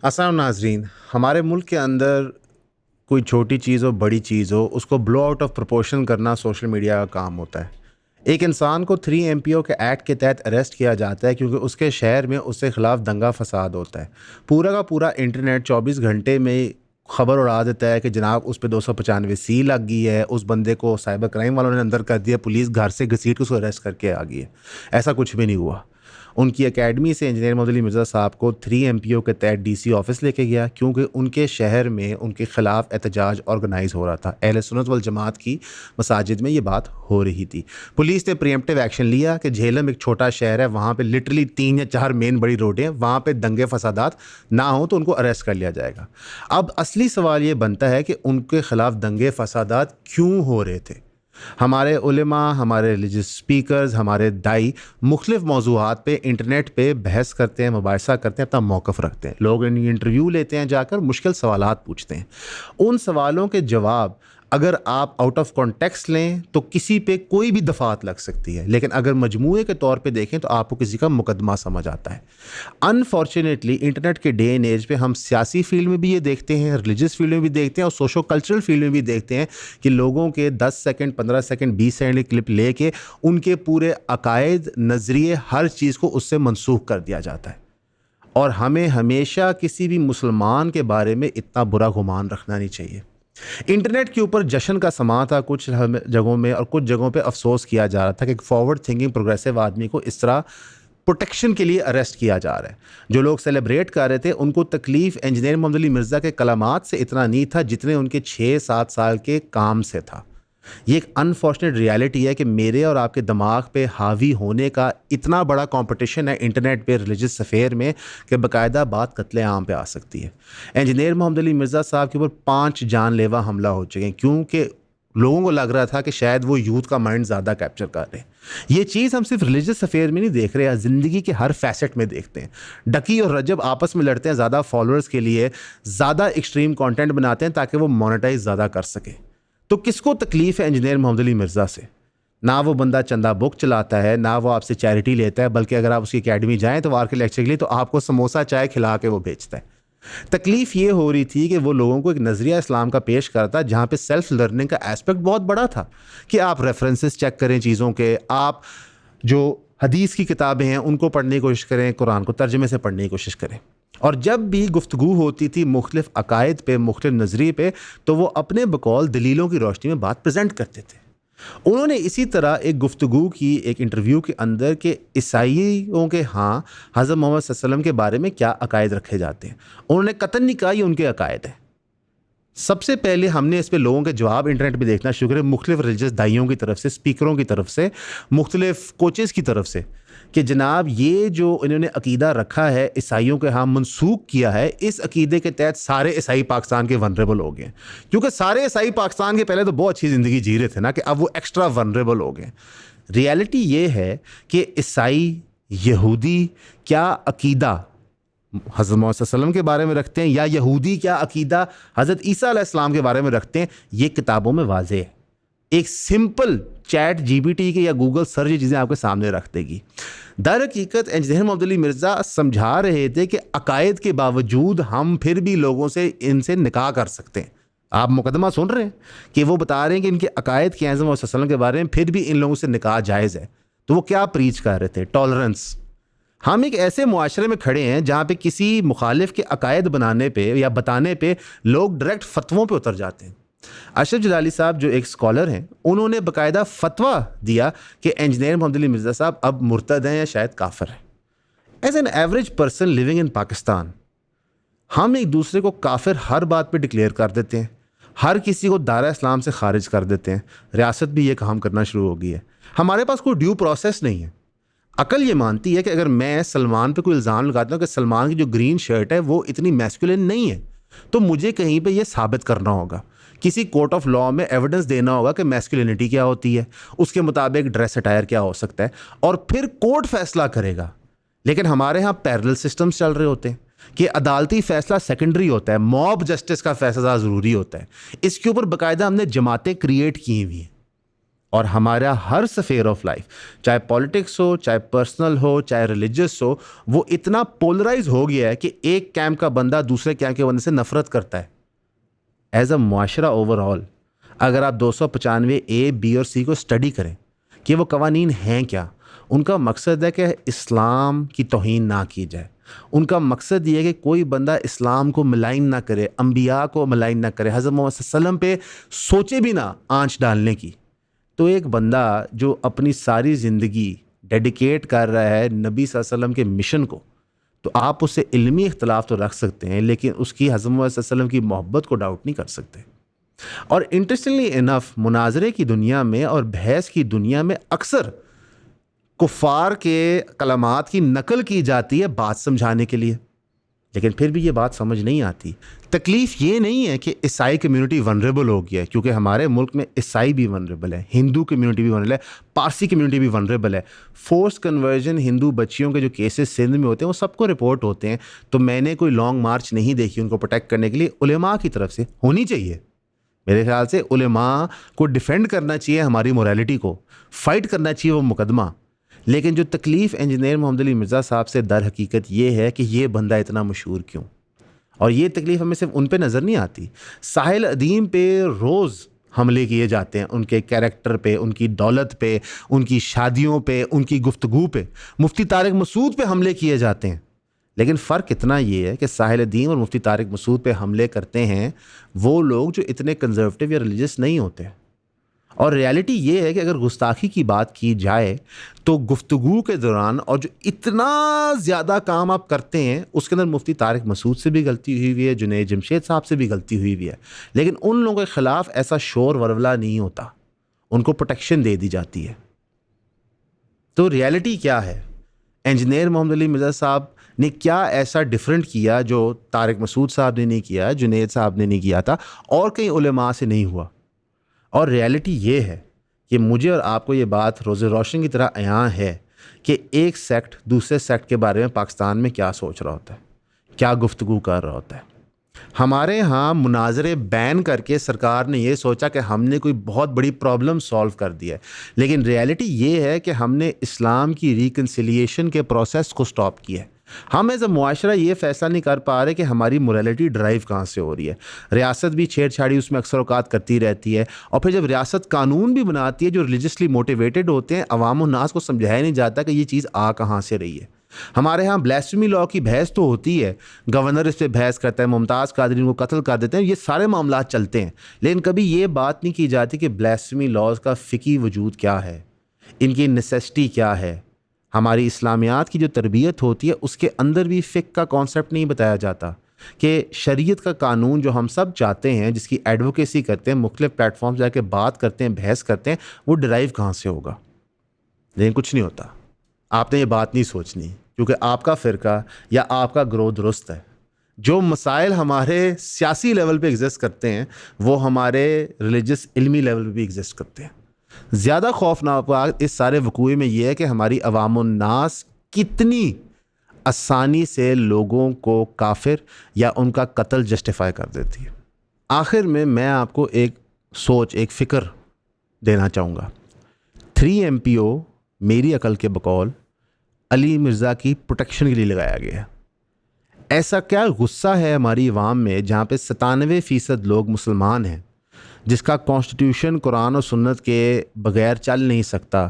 अस्सलाम नाज़रीन, हमारे मुल्क के अंदर कोई छोटी चीज़ हो बड़ी चीज़ हो, उसको ब्लो आउट ऑफ प्रोपोर्शन करना सोशल मीडिया का काम होता है। एक इंसान को 3 एमपीओ के एक्ट के तहत अरेस्ट किया जाता है क्योंकि उसके शहर में उसके ख़िलाफ़ दंगा फसाद होता है। पूरा का पूरा इंटरनेट 24 घंटे में खबर उड़ा देता है कि जनाब उस पे 295 सी लग गई है, उस बंदे को साइबर क्राइम वालों ने अंदर कर दिया, पुलिस घर से घसीट के उसको अरेस्ट करके आ गई है। ऐसा कुछ भी नहीं हुआ। उनकी एकेडमी से इंजीनियर मोहम्मद अली मिर्ज़ा साहब को 3 एमपीओ के तहत डीसी ऑफिस लेके गया क्योंकि उनके शहर में उनके ख़िलाफ़ एहतजाज ऑर्गेनाइज़ हो रहा था। अहले सुन्नत वल जमात की मसाजिद में ये बात हो रही थी। पुलिस ने प्रीएम्प्टिव एक्शन लिया कि झेलम एक छोटा शहर है, वहाँ पे लिटरली 3 या 4 मेन बड़ी रोडें हैं, वहाँ पे दंगे फसादात ना हो तो उनको अरेस्ट कर लिया जाएगा। अब असली सवाल ये बनता है कि उनके ख़िलाफ़ दंगे फसादात क्यों हो रहे थे। हमारे उलेमा, हमारे रिलीजियस स्पीकर्स, हमारे दाई मुख्तलिफ़ मौज़ूआत पे इंटरनेट पे बहस करते हैं, मुबाहिसा करते हैं, अपना मौक़िफ़ रखते हैं। लोग इंटरव्यू लेते हैं, जाकर मुश्किल सवालात पूछते हैं। उन सवालों के जवाब अगर आप आउट ऑफ कॉन्टेक्स्ट लें तो किसी पे कोई भी दफ़ात लग सकती है, लेकिन अगर मजमूए के तौर पे देखें तो आपको किसी का मुकदमा समझ आता है। अनफॉर्चुनेटली इंटरनेट के डे एंड एज पे हम सियासी फील्ड में भी ये देखते हैं, रिलीजियस फील्ड में भी देखते हैं और सोशो कल्चरल फील्ड में भी देखते हैं कि लोगों के 10 सेकंड, 15 सेकंड, 20 सेकंड की क्लिप लेके उनके पूरे अकायद, नज़रिए, हर चीज़ को उससे मनसूख कर दिया जाता है। और हमें हमेशा किसी भी मुसलमान के बारे में इतना बुरा गुमान रखना नहीं चाहिए। इंटरनेट के ऊपर जश्न का समा था कुछ जगहों में, और कुछ जगहों पे अफसोस किया जा रहा था कि एक फॉरवर्ड थिंकिंग प्रोग्रेसिव आदमी को इस तरह प्रोटेक्शन के लिए अरेस्ट किया जा रहा है। जो लोग सेलिब्रेट कर रहे थे उनको तकलीफ़ इंजीनियर मोहम्मद अली मिर्ज़ा के कलामात से इतना नहीं था जितने उनके 6-7 साल के काम से था। ये एक अनफॉर्चुनेट रियलिटी है कि मेरे और आपके दिमाग पे हावी होने का इतना बड़ा कंपटीशन है इंटरनेट पे, रिलीजियस अफेयर में, कि बाकायदा बात कत्ले आम पे आ सकती है। इंजीनियर मोहम्मद अली मिर्ज़ा साहब के ऊपर 5 जानलेवा हमला हो चुके हैं क्योंकि लोगों को लग रहा था कि शायद वो यूथ का माइंड ज़्यादा कैप्चर कर रहे हैं। ये चीज़ हम सिर्फ रिलीजियस अफेयर में नहीं देख रहे हैं, ज़िंदगी के हर फैसेट में देखते हैं। डकी और रजब आपस में लड़ते हैं ज़्यादा फॉलोअर्स के लिए, ज़्यादा एक्सट्रीम कंटेंट बनाते हैं ताकि वो मोनेटाइज ज़्यादा कर सके। तो किसको तकलीफ़ है इंजीनियर मोहम्मद अली मिर्ज़ा से? ना वो बंदा चंदा बुक चलाता है, ना वो आपसे चैरिटी लेता है, बल्कि अगर आप उसकी एकेडमी जाएँ तो वार के लेक्चर के लिए तो आपको समोसा चाय खिला के वो बेचता है। तकलीफ़ ये हो रही थी कि वो लोगों को एक नज़रिया इस्लाम का पेश करता जहाँ पे सेल्फ लर्निंग का एस्पेक्ट बहुत बड़ा था कि आप रेफरेंसेस चेक करें चीज़ों के, आप जो हदीस की किताबें हैं उनको पढ़ने की कोशिश करें, कुरान को तर्जमे से पढ़ने की कोशिश करें। और जब भी गुफ्तगू होती थी मुख्तलिफ अकायद पे, मुख्तलिफ नज़रिए पे, तो वो अपने बकौल दलीलों की रोशनी में बात प्रेजेंट करते थे। उन्होंने इसी तरह एक गुफ्तगू की एक इंटरव्यू के अंदर के ईसाइयों के यहाँ हज़रत मोहम्मद सल्लल्लाहु अलैहि वसल्लम के बारे में क्या अकायद रखे जाते हैं। उन्होंने कतन नहीं कहा ये उनके अकायद है। सबसे पहले हमने इस पे लोगों के जवाब इंटरनेट पे देखना शुरू करें, मुख्तलिफ रिलीजियस दाइयों की तरफ से, स्पीकरों की तरफ से, मुख्तलिफ कोचेस की तरफ से, कि जनाब ये जो इन्होंने अकीदा रखा है, ईसाइयों के यहाँ मनसूख किया है, इस अकीदे के तहत सारे ईसाई पाकिस्तान के वनरेबल हो गए। क्योंकि सारे ईसाई पाकिस्तान के पहले तो बहुत अच्छी ज़िंदगी जी रहे थे ना, कि अब वो एक्स्ट्रा वनरेबल हो गए। रियलिटी ये है कि ईसाई, यहूदी क्या अकीदा हज़रत मोहम्मद सल्लल्लाहु अलैहि वसल्लम के बारे में रखते हैं, या यहूदी क्या अकीदा हज़रत ईसा अलैहिस्सलाम के बारे में रखते हैं, ये किताबों में वाज़ेह है। एक सिंपल चैट जीपीटी के या गूगल सर्च ये चीज़ें आपके सामने रख देगी। दर हकीकत इंजीनियर मोहम्मद अली मिर्ज़ा समझा रहे थे कि अकायद के बावजूद हम फिर भी लोगों से इनसे निकाह कर सकते हैं। आप मुकदमा सुन रहे हैं कि वो बता रहे हैं कि इनके अकायद के हज़रत मोहम्मद सल्लल्लाहु अलैहि वसल्लम के बारे में फिर भी इन लोगों से निकाह जायज़ है। तो वो क्या प्रीच कर रहे थे? टॉलरेंस। हम एक ऐसे मुआशरे में खड़े हैं जहाँ पे किसी मुखालिफ के अकायद बनाने पे या बताने पे लोग डायरेक्ट फतवों पे उतर जाते हैं। अशरफ जलाली साहब जो एक स्कॉलर हैं, उन्होंने बाकायदा फतवा दिया कि इंजीनियर मोहम्मद अली मिर्ज़ा साहब अब मुर्तद हैं या शायद काफिर हैं। As an average person living in Pakistan, हम एक दूसरे को काफिर हर बात पे डिक्लेयर कर देते हैं, हर किसी को दायरा इस्लाम से खारिज कर देते हैं। रियासत भी ये काम करना शुरू हो गई है। हमारे पास कोई ड्यू प्रोसेस नहीं है। अकल ये मानती है कि अगर मैं सलमान पे कोई इल्ज़ाम लगाता हूँ कि सलमान की जो ग्रीन शर्ट है वो इतनी मैस्कुलिन नहीं है, तो मुझे कहीं पे ये साबित करना होगा, किसी कोर्ट ऑफ लॉ में एविडेंस देना होगा कि मैस्कुलिनिटी क्या होती है, उसके मुताबिक ड्रेस अटायर क्या हो सकता है, और फिर कोर्ट फैसला करेगा। लेकिन हमारे यहाँ पैरेलल सिस्टम्स चल रहे होते हैं कि अदालती फैसला सेकेंडरी होता है, मॉब जस्टिस का फैसला ज़रूरी होता है। इसके ऊपर बाकायदा हमने जमातें क्रिएट की हुई हैं और हमारा हर स्फीयर ऑफ लाइफ, चाहे पॉलिटिक्स हो, चाहे पर्सनल हो, चाहे रिलीजियस हो, वो इतना पोलराइज हो गया है कि एक कैंप का बंदा दूसरे कैंप के बंदे से नफरत करता है। एज अ मुआशरा ओवरऑल अगर आप 295 ए, बी और सी को स्टडी करें कि वो कवानीन हैं क्या, उनका मकसद है कि इस्लाम की तौहीन ना की जाए। उनका मकसद ये है कि कोई बंदा इस्लाम को मलाइन ना करे, अंबिया को मलाइन ना करे, हज़रत मोहम्मद सल्लल्लाहु अलैहि वसल्लम पे सोचे भी ना आंच डालने की। तो एक बंदा जो अपनी सारी ज़िंदगी डेडिकेट कर रहा है नबी सल्लल्लाहु अलैहि वसल्लम के मिशन को, तो आप उससे इल्मी इख्तलाफ तो रख सकते हैं, लेकिन उसकी हज़रत मोहम्मद सल्लल्लाहु अलैहि वसल्लम की मोहब्बत को डाउट नहीं कर सकते। और इंटरेस्टिंगली इनफ मुनाजरे की दुनिया में और बहस की दुनिया में अक्सर कुफ़ार के कलमात की नकल की जाती है बात समझाने के लिए, लेकिन फिर भी ये बात समझ नहीं आती। तकलीफ़ ये नहीं है कि ईसाई कम्युनिटी वनरेबल हो गया है, क्योंकि हमारे मुल्क में ईसाई भी वनरेबल है, हिंदू कम्युनिटी भी वनरेबल है, पारसी कम्युनिटी भी वनरेबल है। फोर्स कन्वर्जन हिंदू बच्चियों के जो केसेस सिंध में होते हैं वो सबको रिपोर्ट होते हैं। तो मैंने कोई लॉन्ग मार्च नहीं देखी उनको प्रोटेक्ट करने के लिए। उलेमा की तरफ से होनी चाहिए, मेरे ख्याल से उलेमा को डिफेंड करना चाहिए, हमारी मोरालिटी को फ़ाइट करना चाहिए वो मुकदमा। लेकिन जो तकलीफ़ इंजीनियर मोहम्मद अली मिर्ज़ा साहब से दर हकीकत ये है कि ये बंदा इतना मशहूर क्यों, और ये तकलीफ़ हमें सिर्फ उन पे नज़र नहीं आती। साहिल अदीम पे रोज़ हमले किए जाते हैं, उनके कैरेक्टर पे, उनकी दौलत पे, उनकी शादियों पे, उनकी गुफ्तगू पे। मुफ्ती तारिक मसूद पे हमले किए जाते हैं, लेकिन फ़र्क इतना ये है कि साहिल अदीम और मुफ्ती तारिक मसूद पे हमले करते हैं वो लोग जो इतने कंजर्वेटिव या रिलीजियस नहीं होते। और रियलिटी ये है कि अगर गुस्ताखी की बात की जाए तो गुफ्तगू के दौरान और जो इतना ज़्यादा काम आप करते हैं उसके अंदर मुफ्ती तारिक मसूद से भी गलती हुई हुई है, जुनैद जमशेद साहब से भी गलती हुई हुई है, लेकिन उन लोगों के ख़िलाफ़ ऐसा शोर वरवला नहीं होता, उनको प्रोटेक्शन दे दी जाती है। तो रियलिटी क्या है? इंजीनियर मोहम्मद अली मिर्ज़ा साहब ने क्या ऐसा डिफरेंट किया जो तारिक मसूद साहब ने नहीं किया, जुनैद साहब ने नहीं किया था और कई उलेमा से नहीं हुआ? और रियलिटी ये है कि मुझे और आपको ये बात रोज़े रोशन की तरह अयां है कि एक सेक्ट दूसरे सेक्ट के बारे में पाकिस्तान में क्या सोच रहा होता है, क्या गुफ्तगू कर रहा होता है। हमारे यहाँ मुनाजरे बैन करके सरकार ने ये सोचा कि हमने कोई बहुत बड़ी प्रॉब्लम सॉल्व कर दिया है, लेकिन रियलिटी ये है कि हमने इस्लाम की रिकन्सिलिएशन के प्रोसेस को स्टॉप किया है। हम एज अ मुआशरा ये फ़ैसला नहीं कर पा रहे कि हमारी मोरालिटी ड्राइव कहाँ से हो रही है। रियासत भी छेड़छाड़ी उसमें अक्सर औकात करती रहती है, और फिर जब रियासत कानून भी बनाती है जो रिलीजियसली मोटिवेटेड होते हैं, अवाम और नास को समझाया नहीं जाता कि ये चीज़ आ कहाँ से रही है। हमारे यहाँ ब्लास्फेमी लॉ की बहस तो होती है, गवर्नर इस पर बहस करता है, मुमताज़ कादरी को कत्ल कर देते हैं, ये सारे मामला चलते हैं, लेकिन कभी ये बात नहीं की जाती कि ब्लास्फेमी लॉज का फ़िकी वजूद क्या है, इनकी नेसेसिटी क्या है। हमारी इस्लामियात की जो तरबियत होती है उसके अंदर भी फ़िक़्ह का कॉन्सेप्ट नहीं बताया जाता कि शरीयत का कानून जो हम सब चाहते हैं, जिसकी एडवोकेसी करते हैं, मुख्तलिफ़ प्लेटफॉर्म जाके बात करते हैं, बहस करते हैं, वो डिराइव कहाँ से होगा। लेकिन कुछ नहीं होता। आपने ये बात नहीं सोचनी, क्योंकि आपका फ़िरका या आपका ग्रोह दुरुस्त है। जो मसाइल हमारे सियासी लेवल पे एग्जिस्ट करते हैं वो हमारे रिलीजियस इल्मी लेवल पे भी एग्जिस्ट करते हैं। ज़्यादा खौफनाक बात इस सारे वकूए में यह है कि हमारी अवामुन नास कितनी आसानी से लोगों को काफिर या उनका कत्ल जस्टिफाई कर देती है। आखिर में मैं आपको एक सोच, एक फ़िक्र देना चाहूँगा। 3 MPO मेरी अकल के बकौल अली मिर्ज़ा की प्रोटेक्शन के लिए लगाया गया है। ऐसा क्या गुस्सा है हमारी अवाम में जहाँ पे 97% लोग मुसलमान हैं, जिसका कॉन्स्टिट्यूशन कुरान और सुन्नत के बग़ैर चल नहीं सकता,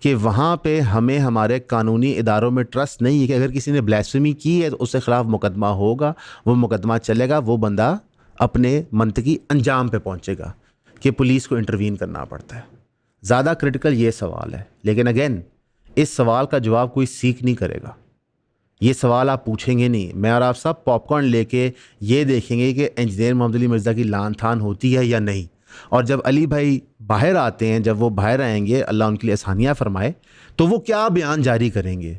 कि वहाँ पे हमें हमारे कानूनी इदारों में ट्रस्ट नहीं है कि अगर किसी ने ब्लास्फेमी की है तो उसके ख़िलाफ़ मुकदमा होगा, वो मुकदमा चलेगा, वो बंदा अपने मंतकी अंजाम पे पहुँचेगा कि पुलिस को इंटरवीन करना पड़ता है। ज़्यादा क्रिटिकल ये सवाल है, लेकिन अगेन इस सवाल का जवाब कोई सीख नहीं करेगा। ये सवाल आप पूछेंगे नहीं, मैं और आप सब पॉपकॉर्न लेके ये देखेंगे कि इंजीनियर मोहम्मद अली मिर्ज़ा की लान थान होती है या नहीं। और जब अली भाई बाहर आते हैं, जब वो बाहर आएंगे, अल्लाह उनके लिए आसानियाँ फरमाए, तो वो क्या बयान जारी करेंगे।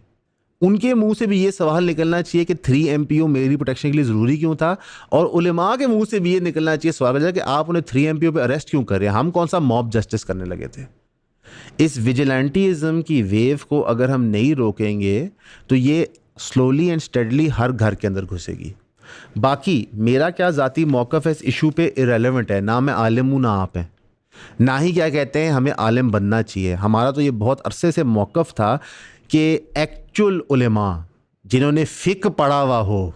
उनके मुंह से भी ये सवाल निकलना चाहिए कि 3 MPO मेरी प्रोटेक्शन के लिए ज़रूरी क्यों था, और उलेमा के मुंह से भी ये निकलना चाहिए सवाल कि आप उन्हें 3 MPO पे अरेस्ट क्यों कर रहे हैं, हम कौन सा मॉब जस्टिस करने लगे थे। इस विजिलेंटिज़म की वेव को अगर हम नहीं रोकेंगे तो ये स्लोली एंड स्टेडली हर घर के अंदर घुसेगी। बाकी मेरा क्या ज़ाती मौक़िफ़ है इस इशू पे इरेलेवेंट है, ना मैं आलिम हूँ ना आप हैं। ना ही क्या कहते हैं हमें आलिम बनना चाहिए। हमारा तो ये बहुत अरसे से मौक़िफ़ था कि एक्चुअल उलेमा जिन्होंने फ़िक़्ह पढ़ा हुआ हो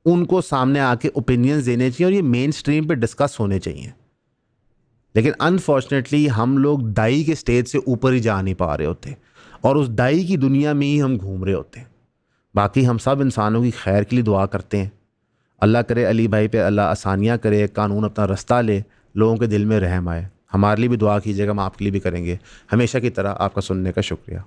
उनको सामने आके ओपिनियंस देने चाहिए और ये मेन स्ट्रीम पे डिस्कस होने चाहिए। लेकिन अनफॉर्चुनेटली हम लोग दाई के स्टेज से ऊपर ही जा नहीं पा रहे होते और उस दाई की दुनिया में ही हम घूम रहे होते हैं। बाकी हम सब इंसानों की खैर के लिए दुआ करते हैं। अल्लाह करे अली भाई पे अल्लाह आसानियाँ करे, कानून अपना रास्ता ले, लोगों के दिल में रहम आए। हमारे लिए भी दुआ कीजिएगा, हम आपके लिए भी करेंगे। हमेशा की तरह आपका सुनने का शुक्रिया।